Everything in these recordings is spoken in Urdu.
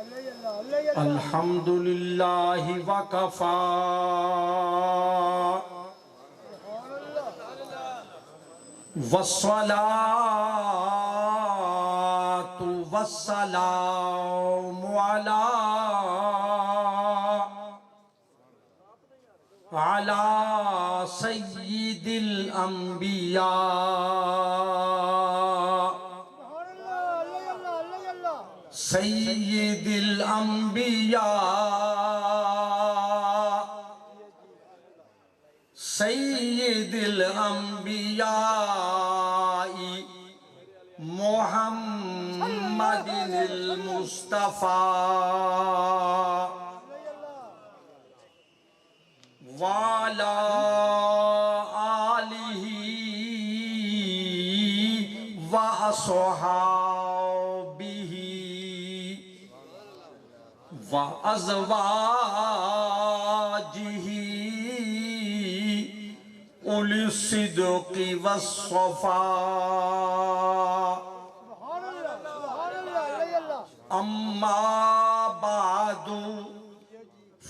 الحمد للہ وکفا والصلاة والسلام على سید الانبیاء سید الانبیاء سید الانبیاء محمد المصطفى وعلى آلہ وأصحابہ وأزواجہ أولی الصدق والصفاء اما بعد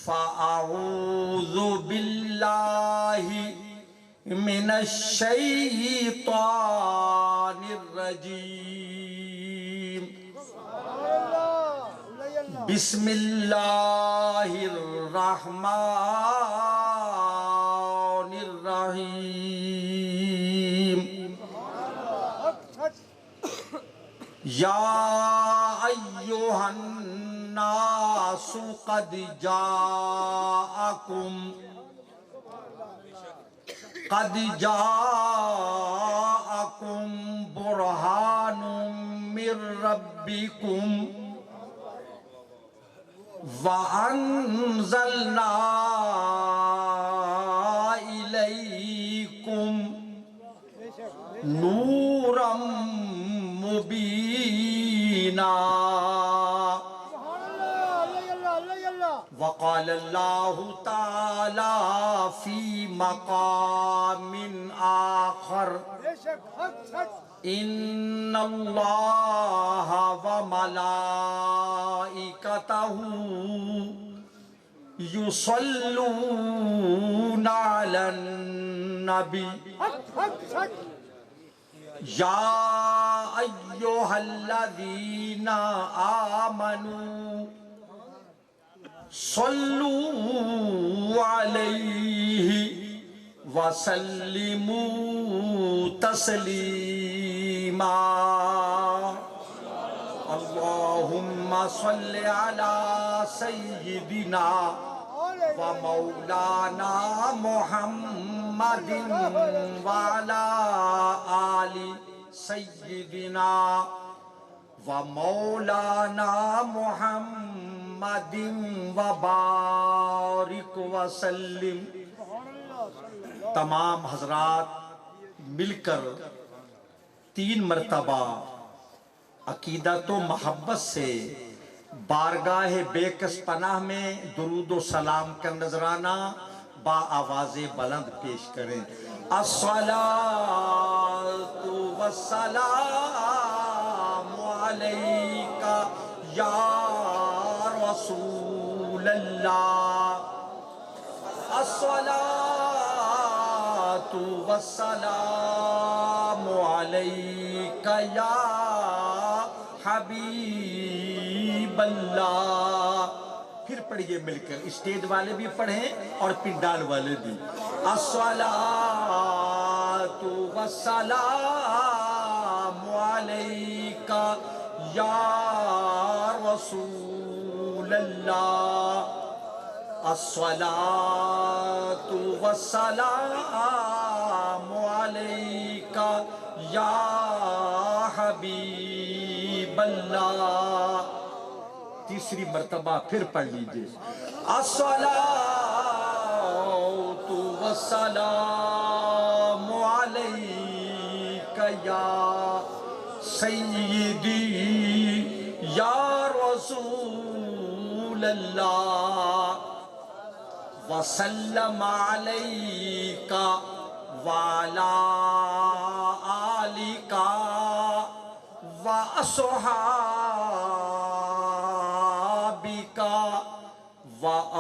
فأعوذ باللہ من الشیطان الرجیم بسم اللہ الرحمن الرحیم یا ایہا الناس قد جاءکم برہان من ربکم وَأَنزَلْنَا إِلَيْكُمْ نُورًا مُبِينًا وقال اللہ تعالی فی مقام آخر ان اللہ وملائکتہ یصلون علی النبی یا ایہا الذین آمنوا صلوا علیہ وسلموا تسلیما اللہم صل علی سیدنا ومولانا محمد وعلی آل سیدنا ومولانا محمد وبارک وسلم۔ تمام حضرات مل کر 3 مرتبہ عقیدت و محبت سے بارگاہ بے کس پناہ میں درود و سلام کا نذرانہ با آواز بلند پیش کریں۔ الصلاة والسلام علیکہ یا رسول اللہ، الصلاة والسلام علیکہ یا حبیب اللہ۔ پھر پڑھئے مل کر، اسٹیج والے بھی پڑھیں اور پنڈال والے بھی۔ الصلاة والسلام علیکہ یا رسول اللہ، الصلاة والسلام علیکہ یا حبیب اللہ۔ تیسری مرتبہ پھر پڑھ لیجئے، الصلاة والسلام علیکہ یا سیدی یا رسول اللہ، وسلم علیکہ وعلا آلکہ وَأَصْحَابِكَ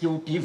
QTV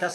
10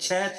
6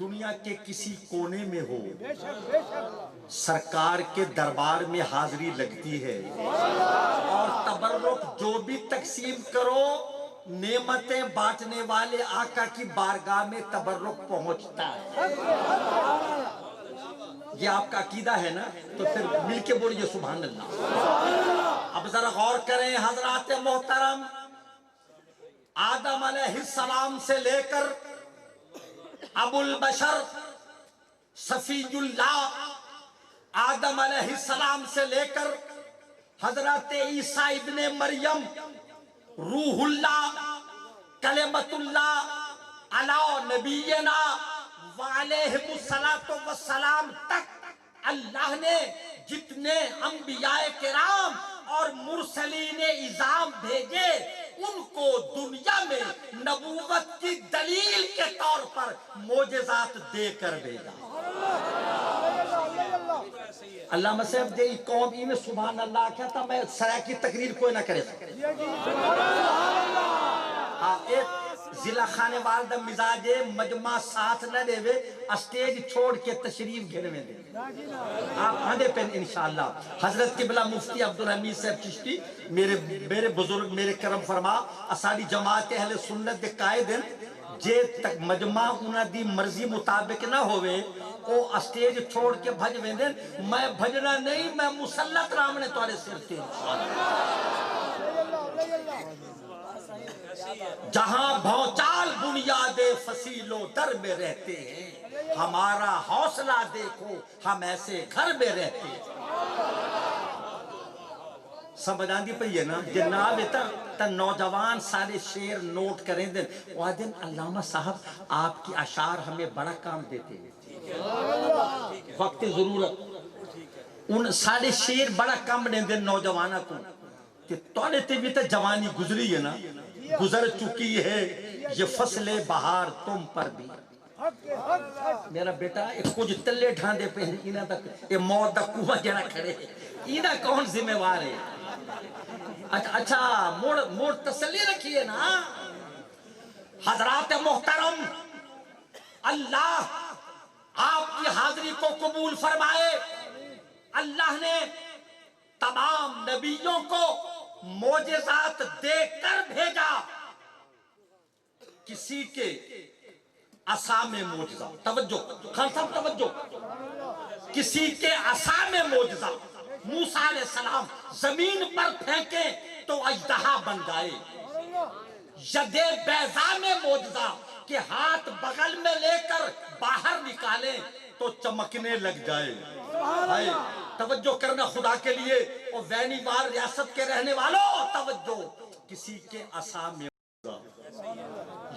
دنیا کے کسی کونے میں ہو سرکار کے دربار میں حاضری لگتی ہے اور تبرک جو بھی تقسیم کرو نعمتیں بانٹنے والے آقا کی بارگاہ میں تبرک پہنچتا ہے. یہ آپ کا عقیدہ ہے نا تو پھر مل کے بولیے سبحان اللہ. اب ذرا غور کریں حضرات محترم, آدم علیہ السلام سے لے کر ابو البشر صفی اللہ, آدم علیہ السلام سے لے کر حضرت عیسیٰ ابن مریم روح اللہ کلمت اللہ علی نبینا وعلیہم السلام تک اللہ نے جتنے انبیاء کرام اور مرسلین اعظام بھیجے ان کو دنیا میں نبوت کی دلیل کے طور پر معجزات دے کر بھیجا. علامہ صاحب دے قوم ای میں سبحان اللہ کیا تھا, میں سرائے کی تقریر کوئی نہ کرے سکتے. ایک ضلع خانے والدہ مزاج مجمع ساتھ نہ دے وے اسٹیج چھوڑ کے تشریف گھر میں دے آپ آندے پہن انشاءاللہ. حضرت قبلہ مفتی عبدالحمید صاحب چشتی میرے بزرگ میرے کرم فرما اساڑی جماعت اہل سنت دے قائدن جے تک مجمع انہاں دی مرضی مطابق نہ ہوئے او اسٹیج چھوڑ کے بھج ویندن. میں بھجنا نہیں, میں مسلط رامنے توارے سرتے جہاں بھونچال بنیاد فصیل و در میں رہتے ہیں ہمارا حوصلہ دیکھو ہم ایسے گھر میں رہتے ہیں. سمجھ آندی پئی ہے نا جناب تا نوجوان سارے شعر نوٹ کریں دن وہ دن علامہ صاحب آپ کی اشعار ہمیں بڑا کام دیتے ہیں وقت ضرورت ان سارے شعر بڑا کم دیں دن نوجوانہ کو کہ توڑے تے بھی تا جوانی گزری ہے نا گزر چکی ہے یہ فصل بہار تم پر بھی. میرا بیٹا ایک کچھ تلے ڈھاندے پہ ہیں انہاں تک یہ موت دا کوہ جڑا کھڑے انہاں کون ذمہ وار ہے. اچھا موڑ تسلی رکھیے نا حضرات محترم, اللہ آپ کی حاضری کو قبول فرمائے. اللہ نے تمام نبیوں کو معجزات دے کر بھیجا. کسی کے عصا میں معجزہ, توجہ خان صاحب توجہ, کسی کے عصا میں معجزہ. موسیٰ علیہ السلام زمین پر پھینکیں تو اژدہا بن جائے. ید بیضا میں معجزہ کہ ہاتھ بغل میں لے کر باہر نکالیں تو چمکنے لگ جائے. توجہ کرنا خدا کے لیے. اور وینی وار ریاست کے رہنے والوں توجہ, کسی کے عصا میں معجزہ,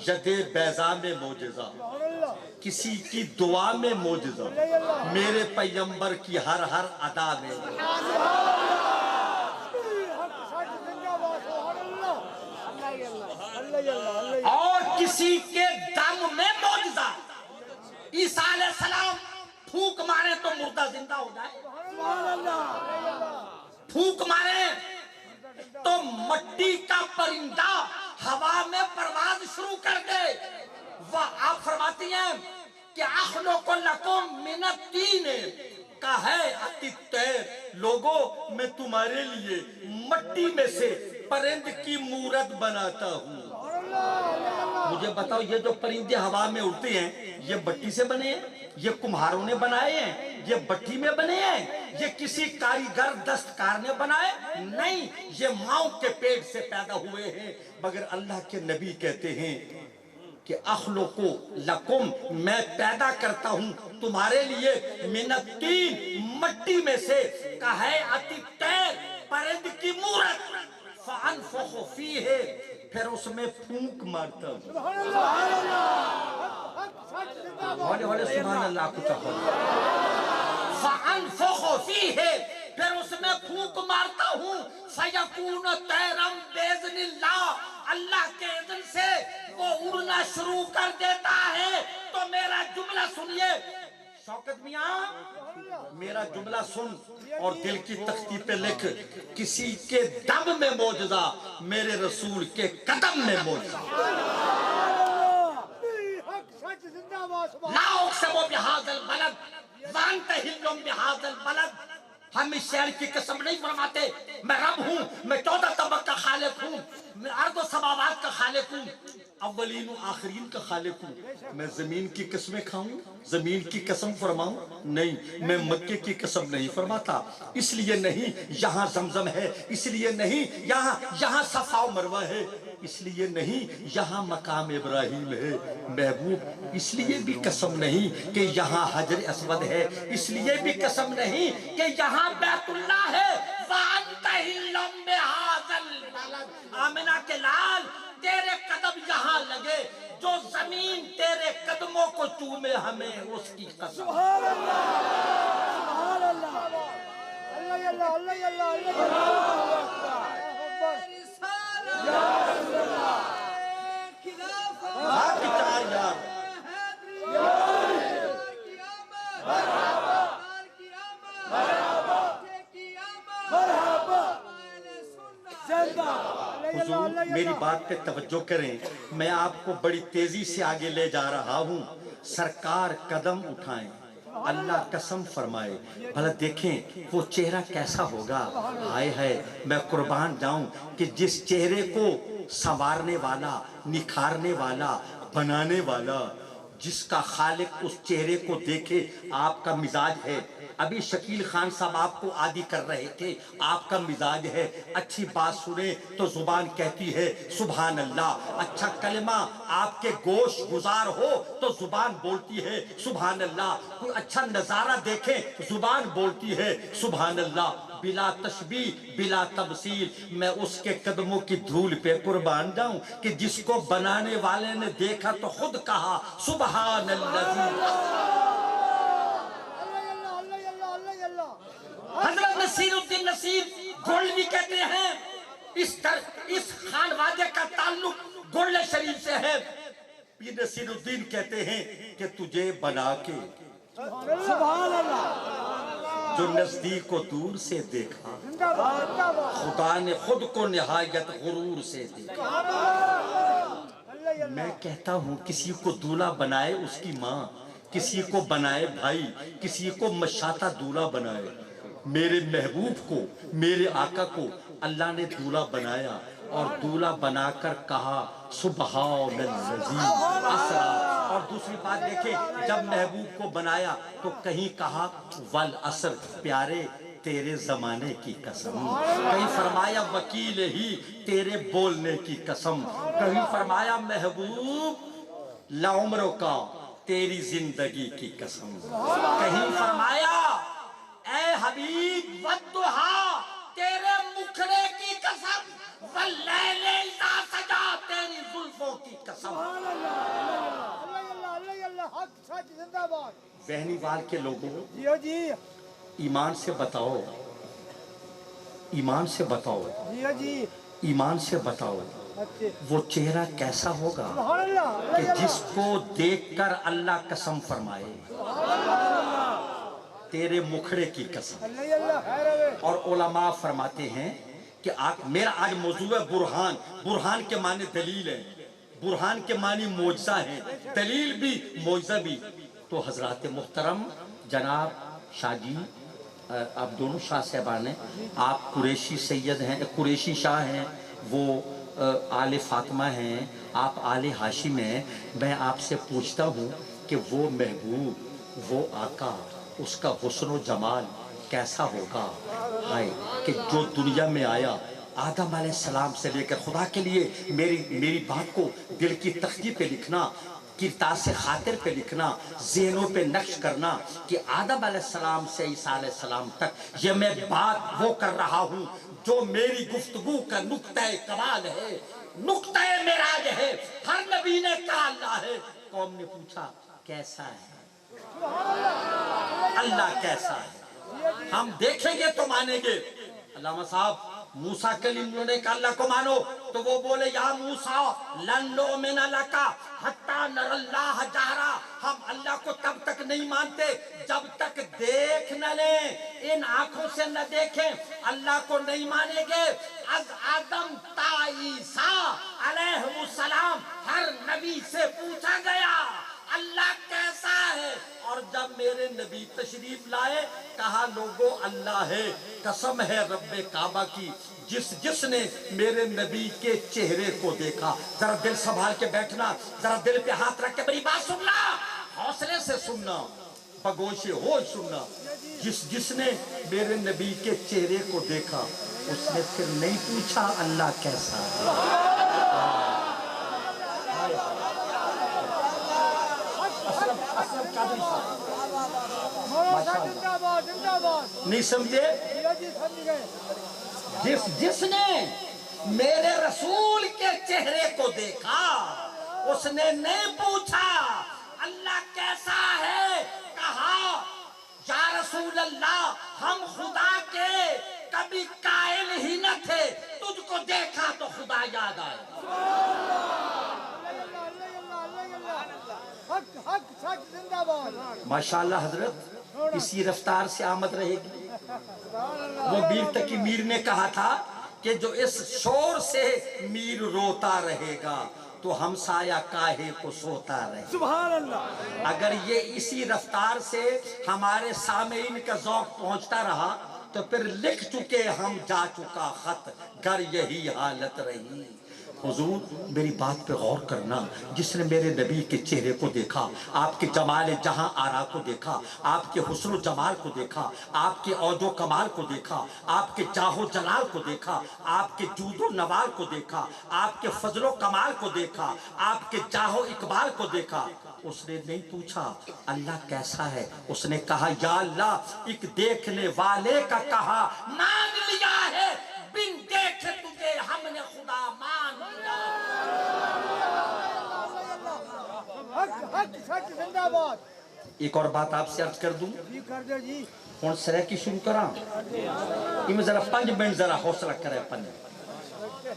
ید بیضا میں معجزہ, کسی کی دعا میں معجزہ, میرے پیغمبر کی ہر ادا میں. اور کسی کے دم میں معجزہ. عیسیٰ علیہ السلام پھوک مارے تو مردہ زندہ ہو جائے, پھوک مارے تو مٹی کا پرندہ ہوا میں پرواز شروع کر دے. وہ آپ فرماتی ہیں کہ اخلق لکم من الطین کا ہے الطیر, لوگوں میں تمہارے لیے مٹی میں سے پرند کی مورت بناتا ہوں. مجھے بتاؤ یہ جو پرندے ہوا میں اڑتے ہیں یہ مٹی سے بنے ہیں, یہ کمہاروں نے بنائے ہیں, یہ بٹھی میں بنے ہیں, یہ کسی کاریگر دستکار نے بنائے نہیں, یہ ماؤں کے پیٹ سے پیدا ہوئے ہیں. مگر اللہ کے نبی کہتے ہیں کہ اخلقو لکم, میں پیدا کرتا ہوں تمہارے لیے من الطین, مٹی میں سے کہیئت الطیر, پرند کی مورت, فانفخ فیہ, پھر اس میں پھونک مارتا ہوں. ہولے سبحان اللہ کو چاہو. فانفخ فیہ, پھر اس میں پھونک مارتا ہوں, فیکون طیرا باذن اللہ, اللہ کے اذن سے وہ اڑنا شروع کر دیتا ہے. تو میرا جملہ سنیے شوکت میاں, میرا جملہ سن اور دل کی تختی پہ لکھ, کسی کے دم میں معجزہ, میرے رسول کے قدم میں معجزہ. لا بهذا البلد وانت حل بهذا البلد. ہم اس شہر کی قسم نہیں فرماتے میں رب ہوں، میں 14 طبق کا خالق ہوں، میں ارض و سماوات کا خالق ہوں، اولین و آخرین کا خالق ہوں. میں زمین کی قسمیں کھاؤں، زمین کی قسم فرماؤں؟ نہیں. میں مکے کی قسم نہیں فرماتا، اس لیے نہیں یہاں زمزم ہے، اس لیے نہیں یہاں صفا و مروہ ہے، اس لیے نہیں یہاں مقام ابراہیم ہے. محبوب اس لیے بھی قسم نہیں کہ یہاں حجر اسود ہے، اس لیے بھی قسم نہیں کہ یہاں بیت اللہ ہے. وَأَنْتَ حِلٌّ بِهَٰذَا الْبَلَدِ. آمنہ کے لال تیرے قدم یہاں لگے، جو زمین تیرے قدموں کو چومے ہمیں اس کی قسم. سبحان اللہ، سبحان اللہ، اللہ اللہ اللہ اللہ حضور میری بات پہ توجہ کریں، میں آپ کو بڑی تیزی سے آگے لے جا رہا ہوں. سرکار قدم اٹھائیں، اللہ قسم فرمائے، بھلا دیکھیں وہ چہرہ کیسا ہوگا. ہائے ہائے میں قربان جاؤں کہ جس چہرے کو سنوارنے والا، نکھارنے والا، بنانے والا، جس کا خالق اس چہرے کو دیکھے آپ کا مزاج ہے. ابھی شکیل خان صاحب آپ کو عادی کر رہے تھے، آپ کا مزاج ہے اچھی بات سنیں تو زبان کہتی ہے سبحان اللہ. اچھا کلمہ آپ کے گوش گزار ہو تو زبان بولتی ہے سبحان اللہ. کوئی اچھا نظارہ دیکھیں زبان بولتی ہے سبحان اللہ. بلا تشبیہ بلا تمثیل میں اس کے قدموں کی دھول پہ قربان جاؤں کہ جس کو بنانے والے نے دیکھا تو خود کہا سبحان اللہ. حضرت نصیر الدین نصیر گولوی کہتے ہیں اس خانوادے کا تعلق گولڈ شریف سے ہے. پیر نصیر الدین کہتے ہیں کہ تجھے بنا کے سبحان اللہ، جو نزدیک کو دور سے دیکھا، خدا نے خود کو نہایت غرور سے دیکھا. میں کہتا ہوں کسی کو دولہا بنائے اس کی ماں، کسی کو بنائے بھائی، کسی کو مشاطہ دولہا بنائے. میرے محبوب کو، میرے آقا کو اللہ نے دولہا بنایا اور دولہا بنا کر کہا سبحان الذی اسریٰ. اور دوسری بات دیکھیں جب محبوب کو بنایا تو کہیں کہا والعصر، پیارے تیرے زمانے کی قسم. کہیں فرمایا وکیل ہی تیرے بولنے کی قسم. کہیں فرمایا محبوب لعمروں کا تیری زندگی کی قسم. کہیں فرمایا اے حبیب والضحیٰ تیرے مکھڑے کی قسم، واللیل اذا سجا تیری زلفوں کی قسم. بہنی وال کے لوگوں جی ایمان سے بتاؤ، ایمان سے بتاؤ، جی ایمان سے بتاؤ وہ چہرہ کیسا ہوگا کہ جس کو دیکھ کر اللہ قسم فرمائے تیرے مکھڑے کی قسم. اور علماء فرماتے ہیں کہ میرا آج موضوع ہے برہان. برہان کے معنی دلیل ہے، برہان کے معنی معجزہ ہے، دلیل بھی معجزہ بھی. تو حضرات محترم جناب شاہ جی، آپ دونوں شاہ صاحبان ہیں، آپ قریشی سید ہیں، قریشی شاہ ہیں، وہ آل فاطمہ ہیں، آپ آل ہاشم ہیں. میں آپ سے پوچھتا ہوں کہ وہ محبوب، وہ آقا، اس کا حسن و جمال کیسا ہوگا کہ جو دنیا میں آیا آدم علیہ السلام سے لے کر. خدا کے لیے میری بات کو دل کی تختی پہ لکھنا، کرتاس خاطر پہ لکھنا، ذہنوں پہ نقش کرنا کہ آدم علیہ السلام سے عیسیٰ علیہ السلام تک یہ میں بات وہ کر رہا ہوں جو میری گفتگو کا نقطہ کمال ہے، نقطہ معراج ہے. ہر نبی نے کہا اللہ ہے. قوم نے پوچھا کیسا ہے اللہ، کیسا ہے؟ ہم دیکھیں گے تو مانیں گے. علامہ صاحب موسیٰ کلیم نے کہا اللہ کو مانو تو وہ بولے یا موسیٰ لن نؤمن لک حتی نر اللہ جہرا. ہم اللہ کو تب تک نہیں مانتے جب تک دیکھ نہ لیں، ان آنکھوں سے نہ دیکھیں اللہ کو نہیں مانیں گے. از آدم تا عیسیٰ علیہ السلام ہر نبی سے پوچھا گیا اللہ کیسا ہے، اور جب نبی تشریف لائے، کہا لوگوں اللہ ہے، قسم ہے رب کعبہ کی، جس نے میرے نبی کے چہرے کو دیکھا. ذرا دل سنبھال کے بیٹھنا، ذرا دل پہ ہاتھ رکھ کے میری بات سننا، حوصلے سے سننا، بگوش ہوش سننا. جس نے میرے نبی کے چہرے کو دیکھا، اس نے پھر نہیں پوچھا اللہ کیسا ہے. اسلم قادری صاحب نہیں سمجھے؟ جس نے میرے رسول کے چہرے کو دیکھا، اس نے نہیں پوچھا اللہ کیسا ہے، کہا یا رسول اللہ ہم خدا کے کبھی قائل ہی نہ تھے، تجھ کو دیکھا تو خدا یاد آئے. ماشاءاللہ حضرت اسی رفتار سے آمد رہے گی. وہ میر تقی میر نے کہا تھا کہ جو اس شور سے میر روتا رہے گا تو ہمسایہ کاہے کو سوتا رہے. سبحان اللہ. اگر یہ اسی رفتار سے ہمارے سامعین کا ذوق پہنچتا رہا تو پھر لکھ چکے ہم جا چکا خط، گر یہی حالت رہی. حضور میری بات پہ غور کرنا، جس نے میرے نبی کے چہرے کو دیکھا، آپ کے جمال جہاں آرا کو دیکھا، آپ کے حسن و جمال کو دیکھا، آپ کے عوج و کمال کو دیکھا، آپ کے جاہ و جلال کو دیکھا، آپ کے جود و نوال کو دیکھا، آپ کے فضل و کمال کو دیکھا، آپ کے جاہ و اقبال کو دیکھا، اس نے نہیں پوچھا اللہ کیسا ہے. اس نے کہا یا اللہ ایک دیکھنے والے کا کہا مانگ لیا ہے، بن دیکھے تجھے ہم نے خدا مان لیا. ایک اور بات آپ سے عرض کر دوں، ہوں سرے کی شروع کراں. میں ذرا 5 منٹ ذرا حوصلہ کرے.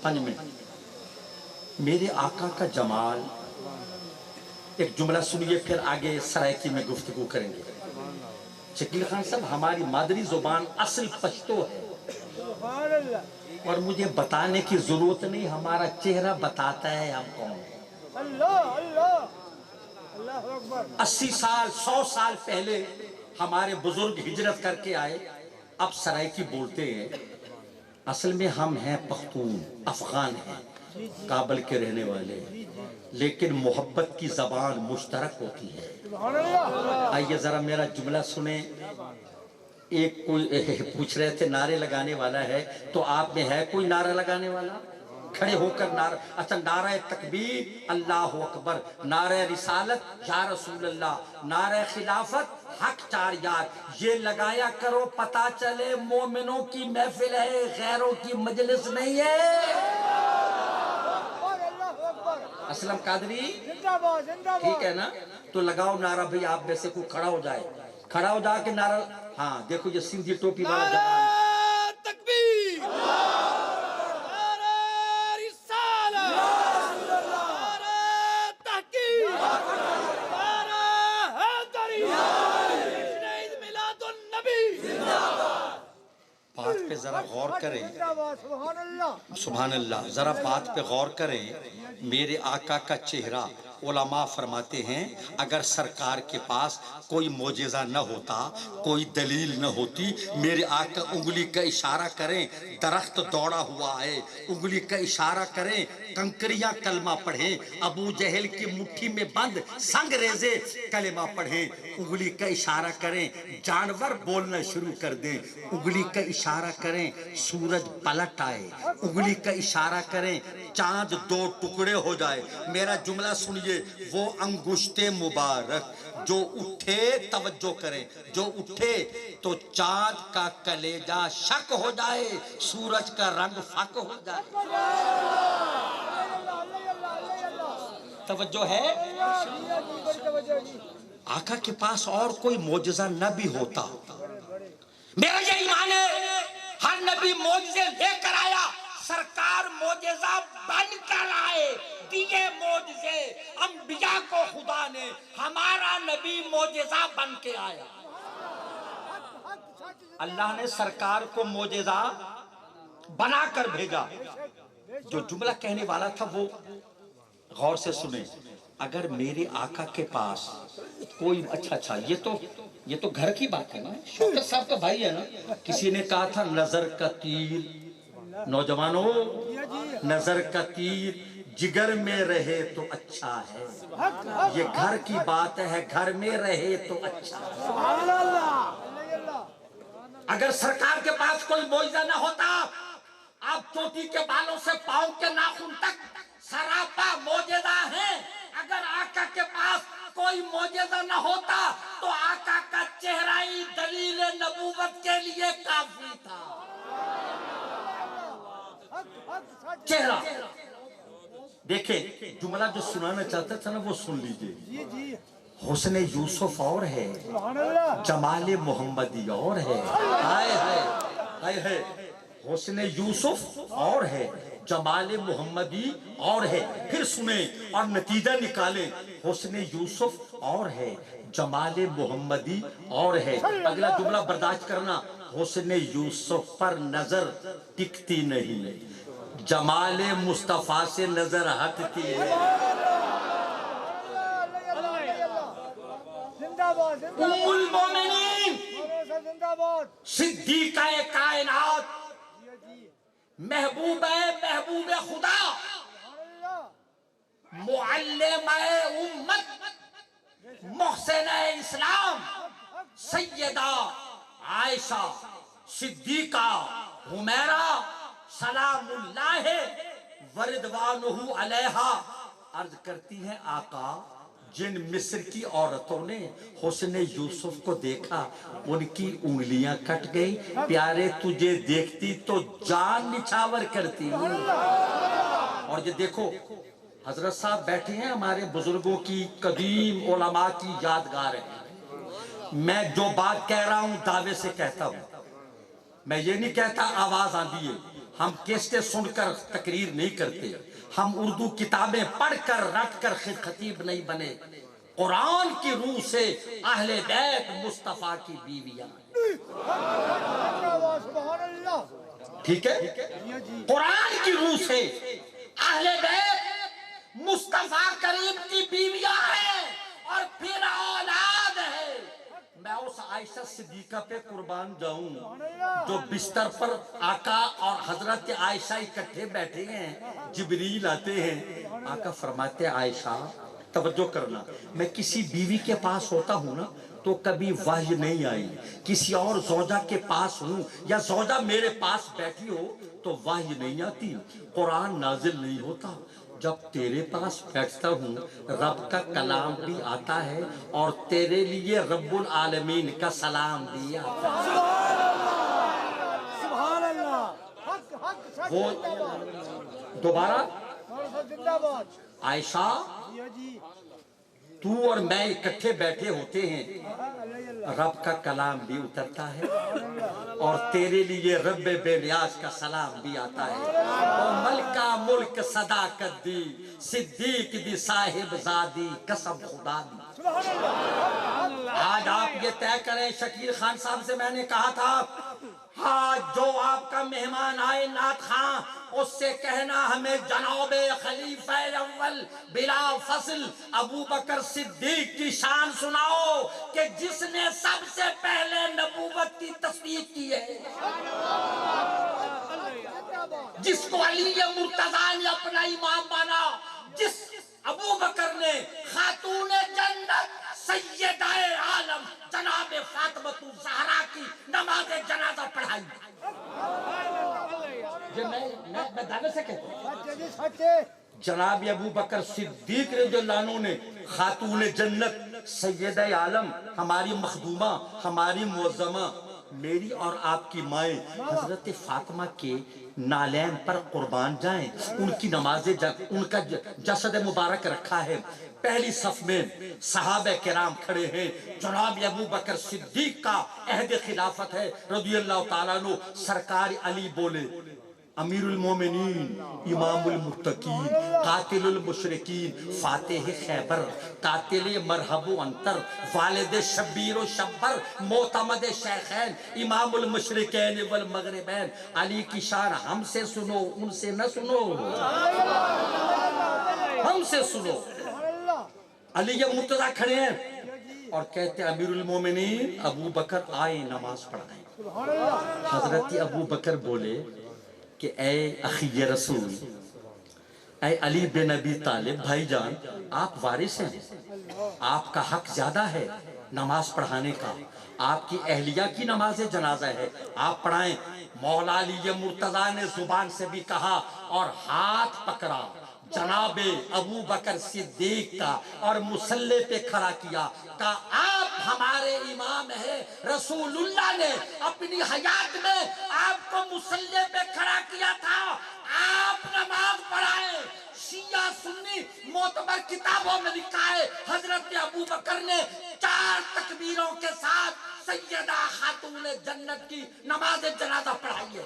5 منٹ. میرے آقا کا جمال، ایک جملہ سنیے پھر آگے سرائکی میں گفتگو کریں گے. شکیل خان صاحب ہماری مادری زبان اصل پشتو ہے، اور مجھے بتانے کی ضرورت نہیں، ہمارا چہرہ بتاتا ہے ہم کون ہیں. اللہ اللہ اللہ اکبر. 80 سال 100 سال پہلے ہمارے بزرگ ہجرت کر کے آئے، اب سرائکی بولتے ہیں. اصل میں ہم ہیں پختون، افغان ہیں، کابل کے رہنے والے، لیکن محبت کی زبان مشترک ہوتی ہے. آئیے ذرا میرا جملہ سنیں. ایک کوئی پوچھ رہے تھے نعرے لگانے والا ہے، تو آپ میں ہے کوئی نعرہ لگانے والا؟ کھڑے ہو کر نعرہ. اچھا نعرہ تکبیر اللہ اکبر، نعرہ رسالت یا رسول اللہ، نعرہ خلافت حق 4 یار، یہ لگایا کرو پتا چلے مومنوں کی محفل ہے، غیروں کی مجلس نہیں ہے. اسلم قادری ٹھیک ہے نا؟ تو لگاؤ نعرہ بھئی. آپ میں سے کوئی کھڑا ہو جائے، کھڑا ہو جا کے نعرہ. ہاں دیکھو یہ سندھی ٹوپی والا جوان. تکبیر، نعرہ رسالت، نعرہ تحقیق، نعرہ حیدری، عید میلاد النبی. بات پہ ذرا غور کریں. سبحان اللہ سبحان اللہ. ذرا بات پہ غور کریں. میرے آقا کا چہرہ، علماء فرماتے ہیں اگر سرکار کے پاس کوئی معجزہ نہ ہوتا، کوئی دلیل نہ ہوتی، میرے آقا انگلی کا اشارہ کریں درخت دوڑا ہوا ہے، انگلی کا اشارہ کریں کنکریاں کلمہ پڑھیں، ابو جہل کی مٹھی میں بند سنگ ریزے کلمہ پڑھیں، انگلی کا اشارہ کریں جانور بولنا شروع کر دیں، انگلی کا اشارہ کریں سورج پلٹ آئے، انگلی کا اشارہ کریں چاند 2 ٹکڑے ہو جائے. میرا جملہ سنیے. وہ انگشت مبارک جو اٹھے، توجہ کریں، جو اٹھے تو چاند کا کلیجہ شک ہو جائے، سورج کا رنگ فک ہو جائے. توجہ ہے؟ آقا کے پاس اور کوئی معجزہ نہ بھی ہوتا، میرا یہ ایمان ہے ہر نبی معجزے لے کر آیا، سرکار معجزہ بن کر آئے. دیے معجزے انبیاء کو خدا نے، ہمارا نبی معجزہ بن کے آیا. اللہ نے سرکار کو معجزہ بنا کر بھیجا. جو جملہ کہنے والا تھا وہ غور سے سنیں. اگر میرے آقا کے پاس کوئی اچھا یہ تو گھر کی بات ہے نا، شوکت صاحب کا بھائی ہے نا. کسی نے کہا تھا نظر کا تیر، نوجوانوں نظر کا تیر جگر میں رہے تو اچھا ہے. یہ گھر کی بات ہے، گھر میں رہے تو اچھا ہے. سبحان اللہ. اگر سرکار کے پاس کوئی معجزہ نہ ہوتا، آپ چوٹی کے بالوں سے پاؤں کے ناخن تک سراپا معجزہ ہے. اگر آقا کے پاس کوئی معجزہ نہ ہوتا تو آقا کا چہرہ ہی دلیل نبوت کے لیے کافی تھا. چہرہ دیکھیں، جملہ جو سنانا چاہتا تھا نا وہ سن لیجئے. جی جی حسن یوسف اور ہے، سبحان اللہ. جمال محمدی اور ہے. آئے ہے آئے ہے. حسن یوسف اور ہے، جمال محمدی اور ہے. پھر سنیں اور نتیجہ نکالیں. حسن یوسف اور ہے، جمال محمدی اور ہے. اگلا جملہ برداشت کرنا. حسن یوسف پر نظر ٹکتی نہیں، جمال مصطفیٰ سے نظر ہٹتی ہے. زندہ باد زندہ ام المومنین باد زندہ باد. صدیقہ کائنات، جی جی محبوب خدا، سبحان اللہ. معلم امت، محسن اسلام، سیدہ عائشہ صدیقہ حمیرہ سلام اللہ ورضوانہ علیہا عرض کرتی ہیں آقا جن مصر کی عورتوں نے حسن یوسف کو دیکھا ان کی انگلیاں کٹ گئی، پیارے تجھے دیکھتی تو جان نچھاور کرتی. اور یہ دیکھو حضرت صاحب بیٹھے ہیں، ہمارے بزرگوں کی قدیم علماء کی یادگار ہے. میں جو بات کہہ رہا ہوں دعوے سے کہتا ہوں، میں یہ نہیں کہتا آواز آندھی ہے. ہم کیسٹیں سن کر تقریر نہیں کرتے، ہم اردو کتابیں پڑھ کر رٹ کر خطیب نہیں بنے. قرآن کی روح سے اہل بیت مصطفیٰ کی بیویاں ہیں. سبحان اللہ. ٹھیک ہے، قرآن کی روح سے اہل بیت مصطفیٰ کریم کی بیویاں ہیں اور پھر اولاد ہے. میں اس عائشہ صدیقہ پہ قربان جاؤں جو بستر پر آقا اور حضرت عائشہ اکٹھے بیٹھے ہیں، جبریل آتے ہیں، آقا فرماتے عائشہ توجہ کرنا، میں کسی بیوی کے پاس ہوتا ہوں نا تو کبھی وحی نہیں آئی. کسی اور زوجہ کے پاس ہوں یا زوجہ میرے پاس بیٹھی ہو تو وحی نہیں آتی، قرآن نازل نہیں ہوتا. جب تیرے پاس بیٹھتا ہوں رب کا کلام بھی آتا ہے اور تیرے لیے رب العالمین کا سلام بھی آتا ہے. سبحان اللہ. حق حق سچ وہ زندہ باد. دوبارہ زندہ باد. عائشہ جی جی تو اور میں اکٹھے بیٹھے ہوتے ہیں، اللہ. رب کا کلام بھی اترتا ہے اور تیرے لیے رب بے نیاز کا سلام بھی آتا ہے. اور ملکہ ملک صداقت دی، صدیق دی صاحب زادی، قسم خدا دی. آج آپ یہ طے کریں، شکیل خان صاحب سے میں نے کہا تھا آج جو آپ کا مہمان آئے نعت خان اس سے کہنا ہمیں جناب خلیفہ اول بلا فصل ابو بکر صدیق کی شان سناؤ کہ جس نے سب سے پہلے نبوت کی تصدیق کی ہے، جس کو علی مرتضیٰ نے اپنا امام مانا، جس ابو بکر نے خاتون جنت سیدہ عالم جناب فاطمہ الزہرا کی نماز جنازہ پڑھائی. یہ میں دعوے سے کہتا ہوں جناب ابو بکر صدیق رضی اللہ عنہ نے خاتون جنت سیدہ عالم ہماری مخدومہ، ہماری معظمہ، میری اور آپ کی مائیں حضرت فاطمہ کے نالین پر قربان جائیں. ان کی نماز ان کا جسد مبارک رکھا ہے. پہلی صف میں صحابہ کرام کھڑے ہیں، جناب ابو بکر صدیق کا عہد خلافت ہے رضی اللہ تعالیٰ عنہ. سرکار علی بولے امیر المومنین، امام المتقین، قاتل المشرکین، فاتح خیبر، قاتل مرحب و انتر، والد شبیر و شبر، معتمد شیخین، امام المشرکین والمغربین. علی کی شان ہم سے سنو، ان سے نہ سنو، ہم سے سنو. علی مرتضیٰ کھڑے ہیں، اور کہتے امیر المومنین ابو بکر آئے نماز پڑھائیں. سبحان اللہ. حضرت ابو بکر بولے کہ اے اخی رسول، اے علی بن ابی طالب، بھائی جان آپ وارث ہیں، آپ کا حق زیادہ ہے نماز پڑھانے کا، آپ کی اہلیہ کی نماز جنازہ ہے، آپ پڑھائیں. مولا علی مرتضیٰ نے زبان سے بھی کہا اور ہاتھ پکڑا جناب ابو بکر صدیق کا اور مصلی پہ کھڑا کیا، کہا آپ ہمارے امام ہیں. رسول اللہ نے اپنی حیات میں آپ کو مصلی پہ کھڑا کیا تھا، آپ نماز پڑھائیں. شیعہ سنی معتبر کتابوں میں لکھا ہے حضرت ابو بکر نے 4 تکبیروں کے ساتھ سیدہ خاتون جنت کی نماز جنازہ پڑھائی ہے.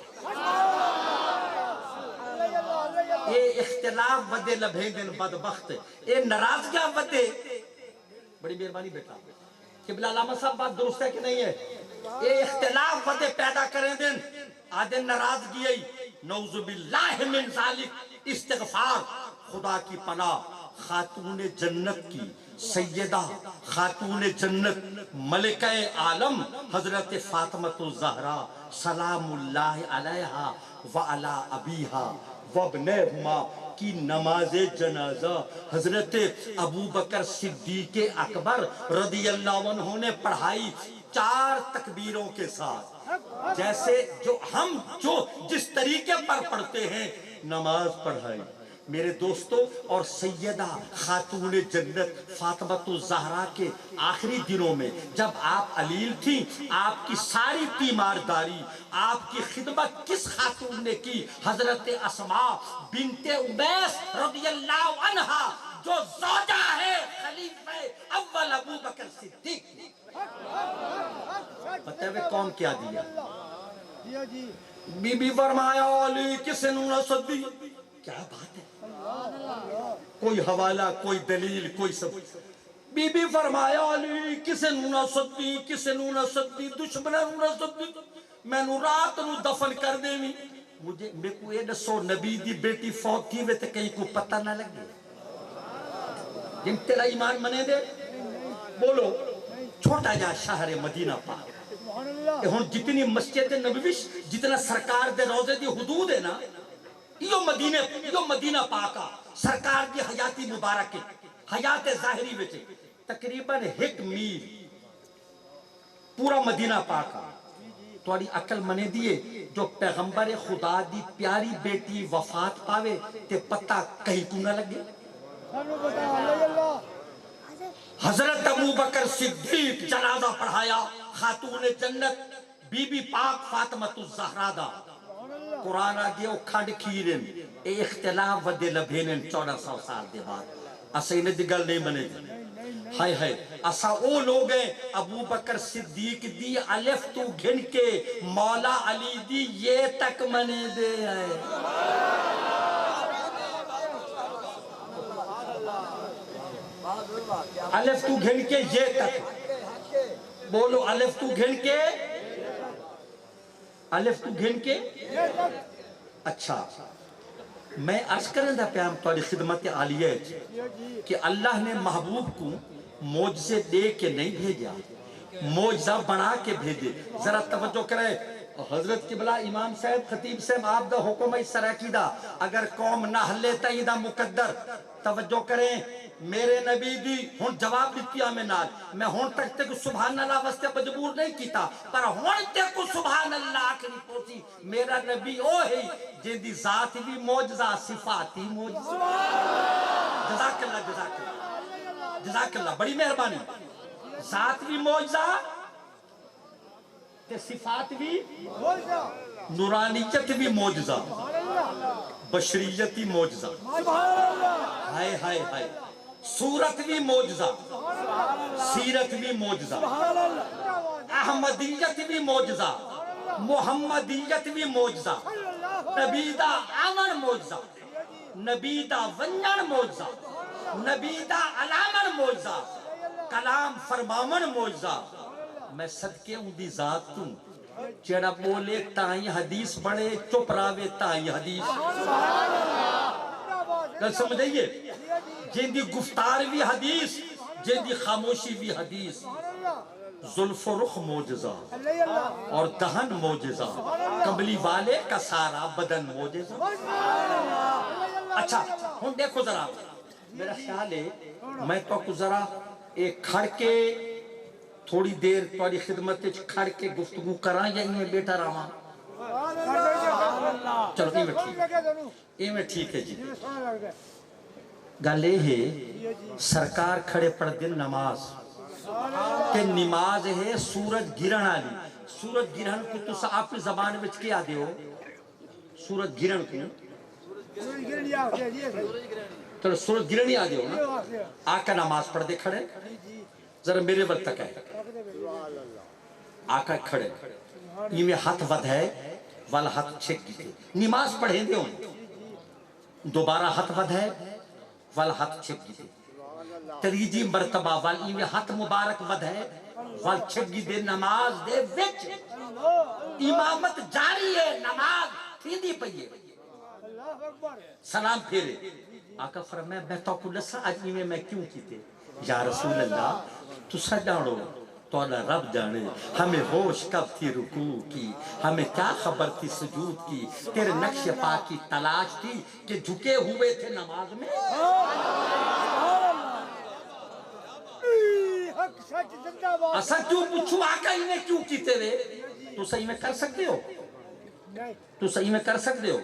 اے اختلاف ودے لبھیگن بدبخت، اے ناراضگیاں ودے. بڑی مہربانی بیٹا، قبلہ علامہ صاحب بات درست ہے کہ نہیں ہے؟ اے اختلاف ودے پیدا کریں دن آدھے ناراضگی ای نعوذ باللہ من ذالک. استغفار، خدا کی پناہ. خاتون جنت کی سیدہ خاتون جنت ملکہ عالم حضرت فاطمۃ الزہرا سلام اللہ علیہا وعلی ابیہا وابنہما کی نماز جنازہ حضرت ابو بکر صدیق اکبر رضی اللہ عنہ نے پڑھائی 4 تکبیروں کے ساتھ، جیسے جو جس طریقے پر پڑھتے ہیں نماز پڑھائی. میرے دوستو، اور سیدہ خاتون جنت فاطمۃ الزہرا کے آخری دنوں میں جب آپ علیل تھیں، آپ کی ساری تیمارداری، آپ کی خدمت کس خاتون نے کی؟ حضرت اسماء بنت امیس رضی اللہ عنہا، جو زوجہ ہے خلیفہ اول ابو بکر صدیق. پتہ ہے کون کیا دیا؟ بی بی فرمایا علی کسے نونا صدی. کیا بات ہے، کوئی حوالہ، کوئی دلیل، کوئی سب. بی بی فرمایا علی کسے نونا صدی، کسے نونا صدی، دشمنہ نونا صدی. میں نو رات نو دفن کر دے میں کو یہ دسو نبی دی بیٹی فوت تھی وے تے کہیں کو پتہ نہ لگے. جن تیرا ایمان منے دے بولو. چھوٹا جا شہر مدینہ پاک، ہن جتنی مسجد نبوی جتنا سرکار دے روزے دی حدود ہے نا، یہ مدینہ پاکا سرکار دی حیاتی مبارک حیات ظاہری وچ تقریباً 1 میل پورا مدینہ پاکا. تھوڑی عقل منے دیئے جو پیغمبر خدا دی پیاری بیٹی وفات پاوے تے پتہ کہیں کو نہ لگے. حضرت ابو بکر صدیق جنازہ پڑھایا خاتون جنت بی بی پاک فاطمۃ الزہرا دا. قرآن آگے او کھڑ کھیرن اے اختلاف ودے لبھینن 1400 سال دے بعد. اسا انہیں دی گل نہیں بنے دی. ہائے ہائے اسا او لوگ ہیں ابو بکر صدیق دی الف تو گھن کے مولا علی دی یہ تک منے دے آئے. الف تو گھن کے یہ تک بولو. الف تو گھن کے، الف تو گھن کے. اچھا میں عرض کریں دا پیام توڑی خدمت عالیہ کہ اللہ نے محبوب کو معجزے دے کے نہیں بھیجا، معجزہ بنا کے بھیجے. ذرا توجہ کرے حضرت قبلہ امام صاحب خطیب صاحب آپ دا حکم سراکی دا اگر قوم نہ ہلے تائی دا مقدر. توجہ کریں میرے نبی دی ہون جواب دیتی ہمیں نال. میں ہون تک تے کو سبحان اللہ واسطے مجبور نہیں کیتا، پر ہون تے کو سبحان اللہ آخری پوچھی. میرا نبی او ہے جن دی ذات بھی معجزہ صفاتی معجزہ. جزاک اللہ جزاک اللہ جزاک اللہ، بڑی مہربانی. ذات بھی معجزہ تے صفات بھی نورانیت بھی معجزہ، بشریت بھی معجزہ. ہائے ہائے ہائے. صورت بھی معجزہ، سیرت بھی معجزہ، احمدیت بھی معجزہ، محمدیت بھی معجزہ، نبی دا آمن معجزہ، نبی دا ونجن معجزہ، نبی دا علامن معجزہ، کلام فرمامن معجزہ. میں صدقے ہوں دی ذات توں جڑا بولے تائیں حدیث بڑے چپ راوے تائیں حدیث. گل سمجھئیے جن دی گفتار بھی حدیث جیدی خاموشی بھی حدیث سبحان اللہ زلف و رخ معجزہ اللہ اللہ اور دہن معجزہ کملی والے کا سارا بدن معجزہ اچھا ہوں دیکھو ذرا میرا خیال ہے میں تو کو ذرا ایک کھڑ کے تھوڑی دیر تھوڑی خدمت کھڑ کے گفتگو کراں یا انہیں بیٹا رہا چلو ایویں ٹھیک ہے جی گل یہ ہے سرکار کھڑے پڑھ دن نماز کہ نماز ہے سورج گرن آلی سورج گرن کو تو آپ کی زبان وچ کیا دے ہو سورج گرن کو تو سورج گرن ہی آ دے ہو نا آقا نماز پڑھ دے کھڑے ذرا میرے وقت تک ہے آقا کھڑے یہ میں ہاتھ ود ہے والا ہاتھ چھک گئے نماز پڑھیں دے ہوں دوبارہ ہاتھ ود ہے والا ہاتھ چھک گئے تریجی مرتبہ والی میں ہاتھ مبارک ود ہے وال چھک گئے نماز دے وچ امامت جاری ہے نماز تھی دی پئیے سلام پھیرے آقا فرمایا میں تو کو لسا آج میں کیوں کیتے یا رسول اللہ تو سجاڑو تو اللہ رب جانے ہمیں ہوش کب تھی رکوع کی ہمیں کیا خبر تھی سجود کی تیرے نقش پا کی تلاش تھی کہ جھکے ہوئے تھے نماز میں اصل کیوں پوچھو آقا انہیں کیوں کیتے رہے تو صحیح میں کر سکتے ہو تو صحیح میں کر سکتے ہو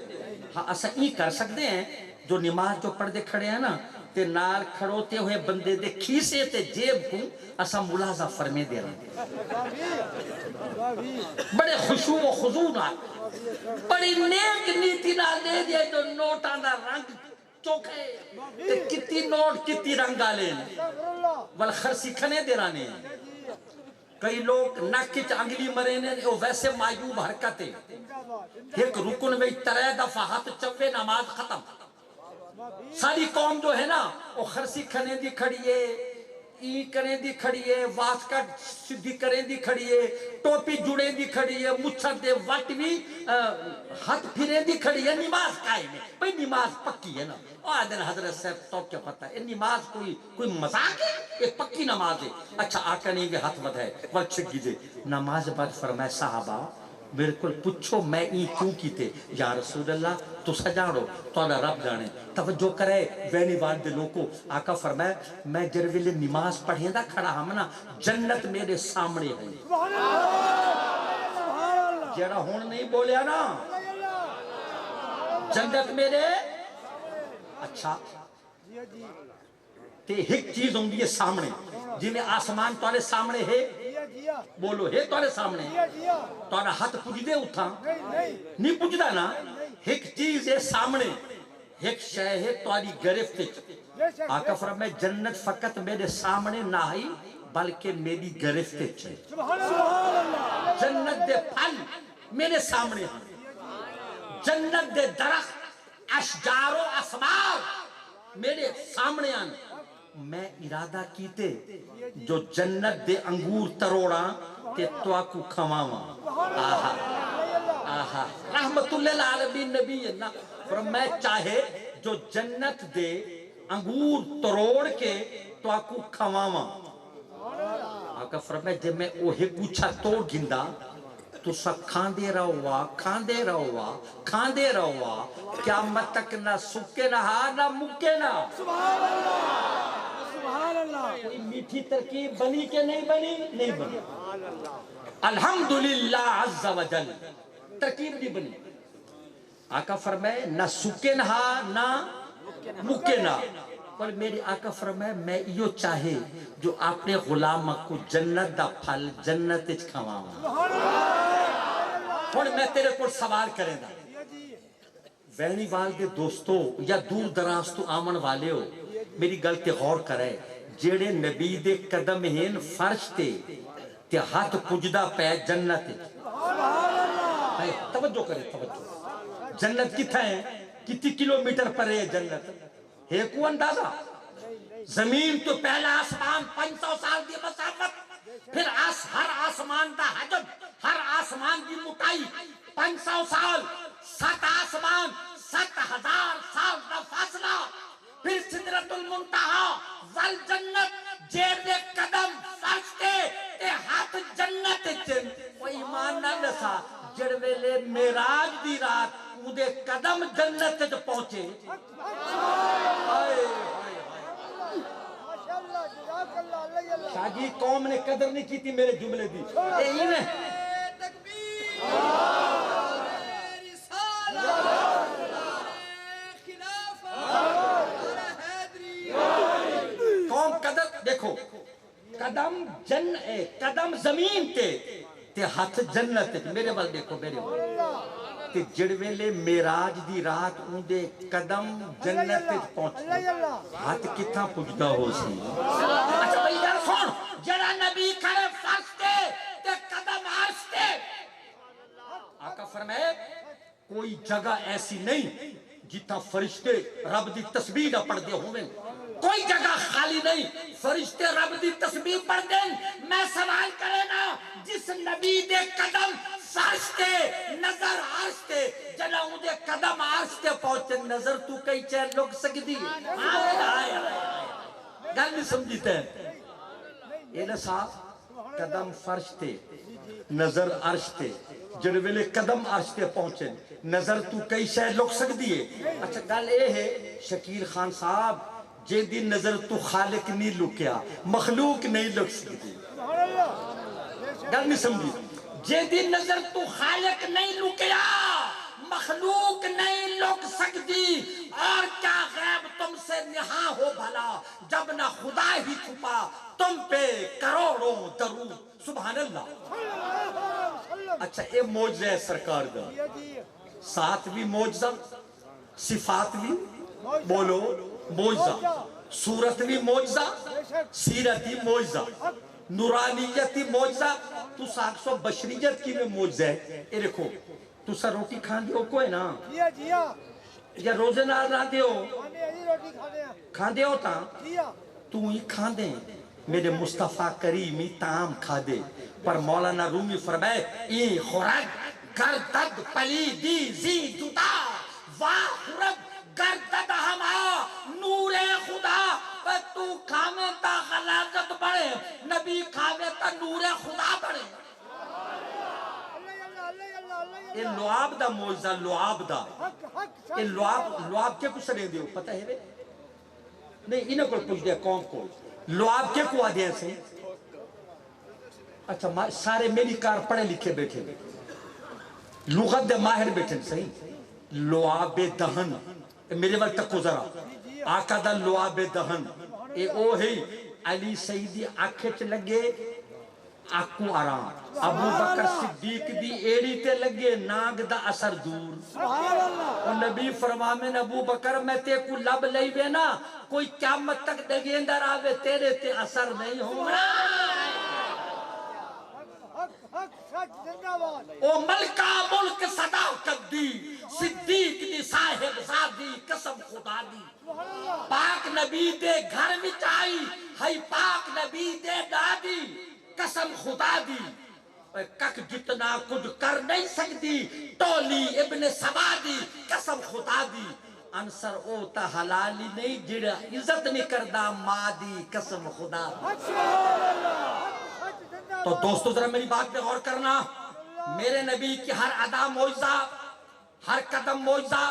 ہاں اصل یہ کر سکتے ہیں جو نماز جو پڑھ دے کھڑے ہیں نا تے نال کھڑوتے ہوئے بندے دے کھیسے تے جیب کو اسا ملاحظہ فرمے دے رہے بڑے خشوع و خضوع نال بڑی نیک نیتی نال دے دیا جو نوٹاں دا رنگ چوکھے تے کتی نوٹ کتی رنگ آلے والخرسی کھنے دے رانے کئی لوگ ناکچ انگلی مرینے وہ ویسے مایوب حرکتے ایک رکن میں ترے دفعہ ہاتھ چوے نماز ختم ساری قوم جو ہے نا وہ خرسی کھنے دی کھڑی ہے ای کریں دی کھڑی ہے واسکٹ سدھی کریں دی کھڑی ہے ٹوپی جڑیں دی کھڑی ہے مچھر دے وٹ بھی ہاتھ پھریں دی کھڑی ہے نماز قائم ہے بھئی نماز پکی ہے نا آدھر حضرت صاحب تو کیا پتا ہے نماز کوئی مذاق ہے ایک پکی نماز ہے اچھا آقا نہیں بھی ہاتھ بدھائے وقت چھک گیجے نماز بعد فرمائے صحابہ بالکل پچھو میں ای کیوں کیتے یا رسول اللہ تو سجاڑو تو اللہ رب جانے توجہ کرے وینی والد لوگوں آقا فرمائے میں جرویلے نماز پڑھیں دا کھڑا ہم نا جنت میرے سامنے ہے جیڑا ہون نہیں بولیا نا جنت میرے اچھا تے ایک چیز ہوں گی سامنے جی میں آسمان تولے سامنے ہے بولو ہے تولے سامنے تولا ہاتھ پوچھ دے اٹھا نہیں پوچھ دا نا ایک چیز ہے سامنے ایک شے ہے تولی گرفت آقا فرمائے جنت فقط میرے سامنے نہ ہی بلکہ میری گرفت ہے جنت دے پھل میرے سامنے جنت دے درخت اشجار و اسمار میرے سامنے آنے میں ارادہ کیتے جو جنت دے انگور تروڑا تے تو آکو کھواما آہا آہا رحمت اللہ العالمین نبی اللہ فرمائے چاہے جو جنت دے انگور تروڑ کے تو آکو کھواما آقا فرمائے جب میں اوہے کچھا توڑ گندہ تو سب کھاندے رہوا قیامت تک نہ سکے نہ نہ مکے نہ سبحان اللہ کوئی میٹھی ترکیب بنی کہ نہیں بنی نہیں بنی الحمدللہ عز و جل ترکیب نہیں بنی آقا فرمائے نہ سکے نہ مکے نہ اور میری آقا فرمائے میں یہ چاہے جو اپنے غلام کو جنت دا پھل جنت اچ کھواواں اور میں تیرے کو سوال کرے دا وینی وال دے دوستو یا دور دراز تو آمن والے ہو میری گل تے غور کرے جیڑے نبی دے قدم ہیں فرش تے ہاتھ پجدہ پہ جنت توجہ کرے توجہ جنت کتھا ہے کتنی کلومیٹر پر ہے جنت ہے کو اندازہ زمین تو پہلا آسمان 500 سال دی مسافت پھر ہر آسمان دا حجم ہر آسمان دی مٹائی 500 سال 7 آسمان 7000 سال دا فاصلہ پھر سدرۃ المنتہا والجنت جنت جیڑے قدم فرش تے ہاتھ جنت چن وہ ایمان نہ لسا جڑ ویلے معراج دی رات اودے قدم جنت تے پہنچے ماشاءاللہ جزاک اللہ اللہ اللہ شاہ جی قوم نے قدر نہیں کی تھی میرے جملے دی اے ہی قوم قدر دیکھو قدم قدم زمین تے ہاتھ جنت تے میرے وال دیکھو میرے وال تے جڑ ویلے معراج دی رات اندے قدم جنت تے پہنچ ہاتھ کتھاں پجدا ہو سی اچھا بھائی یار سن جڑا نبی کھڑے فرش تے قدم عرش تے آقا فرمائے کوئی جگہ ایسی نہیں جتا فرشتے رب دی تسبیح نہ پڑھ دے ہوئے کوئی جگہ خالی نہیں فرشتے رب دی تسبیح پڑھ دیں میں سوال کرے نا جس نبی دے قدم فرش تے نظر عرش تے جنا ہوں دے قدم عرش تے پہنچے نظر تو کئی چین لوگ سکتی گل نہیں سمجھتے ہیں یہ نا صاحب قدم فرش تے نظر عرش تے جڑ ویلے قدم عرش تے پہنچے نظر تو کئی شے لوگ سکتی ہے اچھا گل اے ہے شکیل خان صاحب جے دی نظر تو خالق نہیں لکیا مخلوق نہیں لک سکتی گل نہیں سمجھی جے دی نظر تو خالق نہیں لکیا مخلوق نہیں لک سکتی اور کیا غیب تم سے نہا ہو بھلا جب نہ خدا ہی چھپا تم پہ کروڑوں درود سبحان اللہ اچھا اے موجزہ ہے سرکار دا ساتھ بھی موجزہ صفات بھی بولو موجزہ صورت بھی موجزہ سیرت بھی موجزہ نورانیت بھی موجزہ تو ساکسو بشریت کی میں موجزہ ہے اے رکھو تو سا روٹی کھان دیو کوئی نا یا روزے نال نہ دیو کھان دیو تا تو ہی کھان دیں میرے مصطفیٰ کریمی تام کھا دے پر مولانا رومی فرمائے ای خورد گردد پلیدی زی جدا واہ خورد گردد ہما نور خدا تو کھاوے تا غلازت بڑھے نبی کھاوے تا نور خدا بڑھے یہ لعاب دا موجزہ لعاب دا یہ لعاب کیا کچھ سنے دیو پتہ ہے نہیں انہیں کو پوچھ دیا قوم کو لعاب کیا کو آدھے سے اچھا سارے میری کار پڑھے لکھے بیٹھے لغت دے ماہر بیٹھے صحیح لعاب دہن میرے وقت تک کو ذرا آقا دا لعاب دہن اے او ہے علی سیدی آنکھیں لگے آنکھوں آرام ابو بکر صدیق دی ایڑی تے لگے ناگ دا اثر دور اور نبی فرمامن ابو بکر میں تے کو لب لئی بے نا کوئی قیامت تک دگیندر آوے تیرے تے اثر نہیں ہونا او ملکہ ملک صداقت دی صدیق دی صاحب زادی قسم خدا دی پاک نبی دے گھر میں چائی ہائی پاک نبی دے دادی قسم خدا دی کک جتنا کچھ کر نہیں سکتی تولی ابن سبا دی قسم خدا دی انصر او تا حلالی نہیں جڑا عزت نہیں کردہ ماں دی قسم خدا دی تو دوستو ذرا میری بات پہ غور کرنا میرے نبی کی ہر ادا معجزہ ہر قدم معجزہ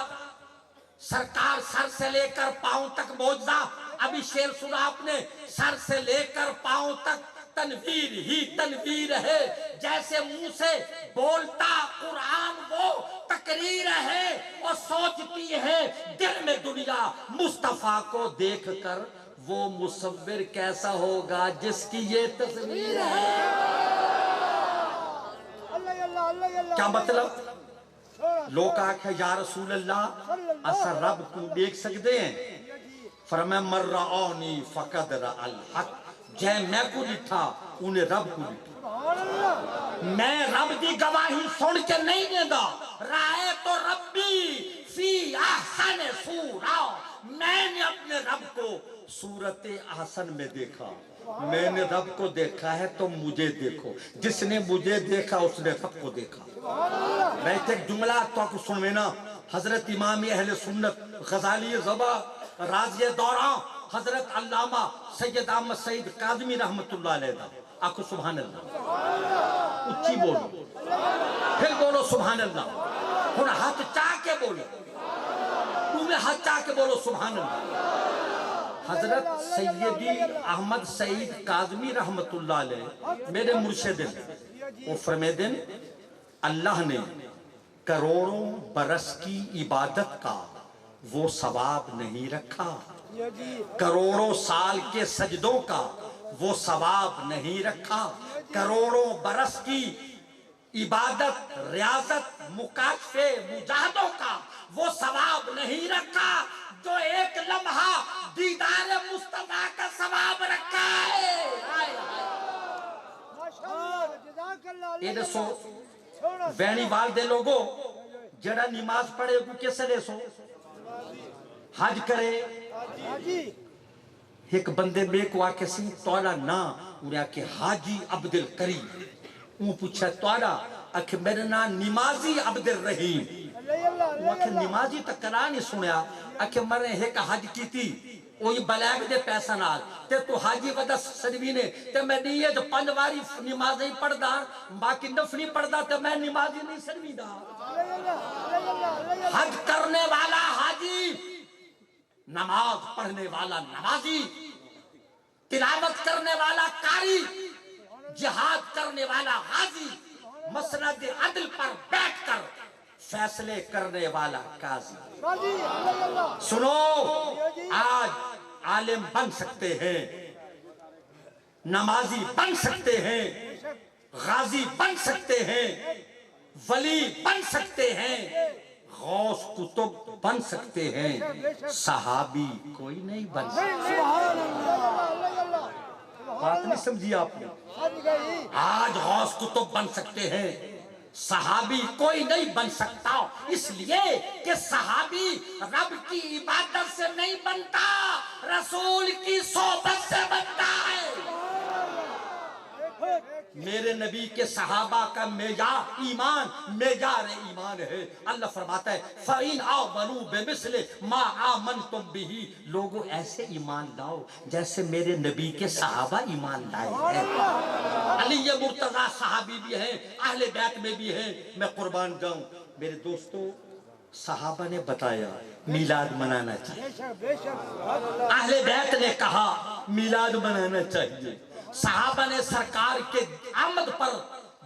سرکار سر سے لے کر پاؤں تک معجزہ ابھی شعر سنا آپ نے سر سے لے کر پاؤں تک تنویر ہی تنویر ہے جیسے منہ سے بولتا قرآن وہ تقریر ہے اور سوچتی ہے دل میں دنیا مصطفیٰ کو دیکھ کر وہ مصور کیسا ہوگا جس کی یہ تصویر ہے کیا مطلب لوگ آکھا یا رسول اللہ اسا رب کو دیکھ سکتے ہیں فرمائے من رعونی فقد رع الحق جے میں کو لٹھا انہیں رب کو لٹھا میں رب دی گواہی سن کے نہیں دیندہ رائے تو ربی فی احسن سورہ میں نے اپنے رب کو صورت احسن میں دیکھا میں نے رب کو دیکھا ہے تو مجھے دیکھو جس نے مجھے دیکھا اس نے رب کو دیکھا میں ایک جملہ تو آپ کو سنوینا حضرت امام اہل سنت غزالی زبا راضی دوران حضرت علامہ سید احمد سعید کاظمی رحمت اللہ علیہ دا آکھو سبحان اللہ اچھی بولو پھر بولو سبحان اللہ ہن ہاتھ چاہ کے بولو تمہیں ہاتھ چاہ کے بولو سبحان اللہ حضرت سیدی احمد سعید کاظمی رحمت اللہ علیہ میرے مرشد ہیں وہ فرمے دن اللہ نے کروڑوں برس کی عبادت کا وہ ثواب نہیں رکھا کروڑوں سال کے سجدوں کا وہ ثواب نہیں رکھا کروڑوں برس کی عبادت ریاضت مکاشفے مجاہدوں کا وہ ثواب نہیں رکھا جو ایک لمحہ دیدار مصطفیٰ کا ثواب رکھا ہے یہ دسو وینی والدے لوگوں جڑا نماز پڑھے کو کیسے دے سو حج کرے ایک بندے میں کو آکے سی توڑا نا انہیں آکے حاجی عبدالکریم وہ پوچھا توڑا آکے میرے نا نمازی عبدالرحیم وہ آکے نمازی تک کرا نہیں سنیا آکے مرے ایک حج کی تھی وہی بلیگ دے پیسہ نال تے تو حاجی ودا سنوینے تے میں نہیں جو پنجواری نماز ہی پڑھ دا باقی نفلی پڑھ دا تے میں نمازی نہیں سنوی دا حج کرنے والا حاجی نماز پڑھنے والا نمازی تلاوت کرنے والا قاری جہاد کرنے والا غازی مسند عدل پر بیٹھ کر فیصلے کرنے والا قاضی سنو آج عالم بن سکتے ہیں نمازی بن سکتے ہیں غازی بن سکتے ہیں ولی بن سکتے ہیں غوث کتب بن سکتے ہیں صحابی کوئی نہیں بن سکتے بات نہیں سمجھی آپ نے آج غوث کتب بن سکتے ہیں صحابی کوئی نہیں بن سکتا اس لیے کہ صحابی رب کی عبادت سے نہیں بنتا رسول کی صحبت سے بنتا ہے میرے نبی کے صحابہ کا معیار ایمان ہے اللہ فرماتا ہے فَإِنْ آمَنُوا بِمِثْلِ مَا آمَنْتُمْ بِهِ لوگوں ایسے ایمان لاؤ جیسے میرے نبی کے صحابہ ایمان لائے ہیں علی مرتضیٰ صحابی بھی ہیں اہل بیت میں بھی ہیں میں قربان جاؤں میرے دوستو صحابہ نے بتایا میلاد منانا چاہیے اہل بیت نے کہا میلاد منانا چاہیے صحابہ نے سرکار کے آمد پر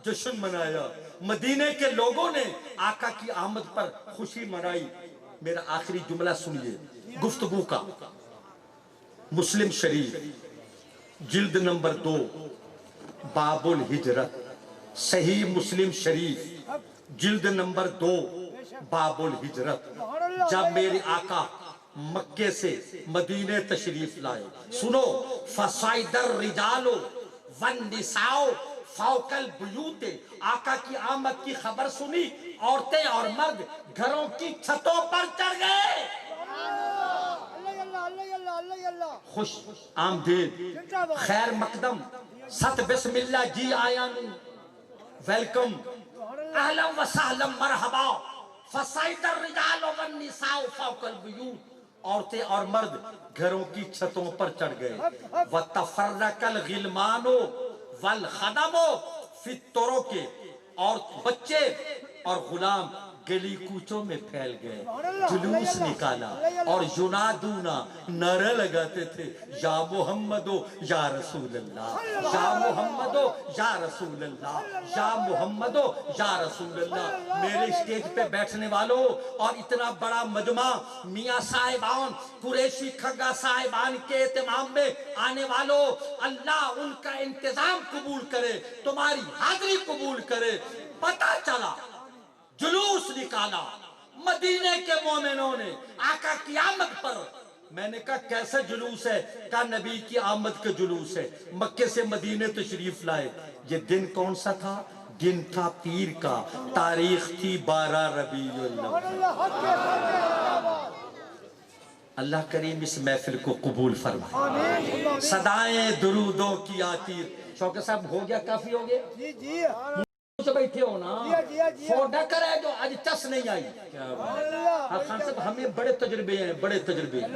جشن منایا مدینے کے لوگوں نے آقا کی آمد پر خوشی منائی میرا آخری جملہ سنیے گفتگو کا مسلم شریف جلد نمبر 2 باب الہجرت صحیح مسلم شریف جلد نمبر 2 باب الہجرت جب میرے آقا مکے سے مدینے تشریف لائے سنو فَصَعِدَ الرِّجَالُ وَالنِّسَاءُ فَوْقَ الْبُيُوتِ آقا کی آمد کی خبر سنی عورتیں اور مرد گھروں کی چھتوں پر چڑھ گئے خوش آمدید خیر مقدم ست بسم اللہ جی آیا نو ویلکم اہلا و سہلا مرحبا فَصَعِدَ الرِّجَالُ وَالنِّسَاءُ فَوْقَ الْبُيُوتِ عورتیں اور مرد گھروں کی چھتوں پر چڑھ گئے وَتَفَرَّقَ الْغِلْمَانُ وَالْخَدَمُ فِي الطُّرُقِ اور بچے اور غلام گلی کوچوں میں پھیل گئے جلوس نکالا اور ینادونا نعرہ لگاتے تھے یا محمدو یا رسول اللہ یا محمدو یا رسول اللہ یا محمدو یا رسول اللہ میرے اسٹیج پہ بیٹھنے والوں اور اتنا بڑا مجمع میاں صاحبان قریشی کھگا صاحبان کے اہتمام میں آنے والوں اللہ ان کا انتظام قبول کرے تمہاری حاضری قبول کرے پتہ چلا جلوس نکالا مدینے کے مومنوں نے آقا کی آمد پر میں نے کہا کیسا جلوس ہے کہا نبی کی آمد کا جلوس ہے مکے سے مدینے تشریف لائے یہ دن کون سا تھا دن تھا پیر کا تاریخ تھی 12 ربیع الاول اللہ کریم اس محفل کو قبول فرمائے صدائیں درودوں کی آتی شوکر صاحب ہو گیا کافی ہو گیا جی جی سے بیٹھے ہو نا فوڈا کرے جو آج چس نہیں آئی خان صاحب ہمیں بڑے تجربے ہیں بڑے تجربے ہیں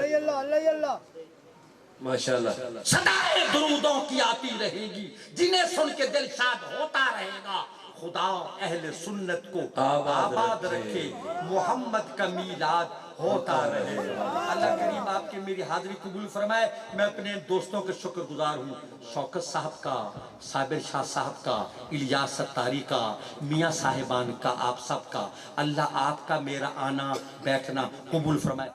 ماشاءاللہ. صدائے درودوں کی آتی رہے گی جنہیں سن کے دل شاد ہوتا رہے گا. خدا اہل سنت کو آباد رکھے, محمد کا میلاد ہوتا رہے. اللہ کریم آپ کی میری حاضری قبول فرمائے. میں اپنے دوستوں کے شکر گزار ہوں, شوکت صاحب کا, صابر شاہ صاحب کا, الیاس ستاری کا, میاں صاحبان کا, آپ سب کا. اللہ آپ کا میرا آنا بیٹھنا قبول فرمائے.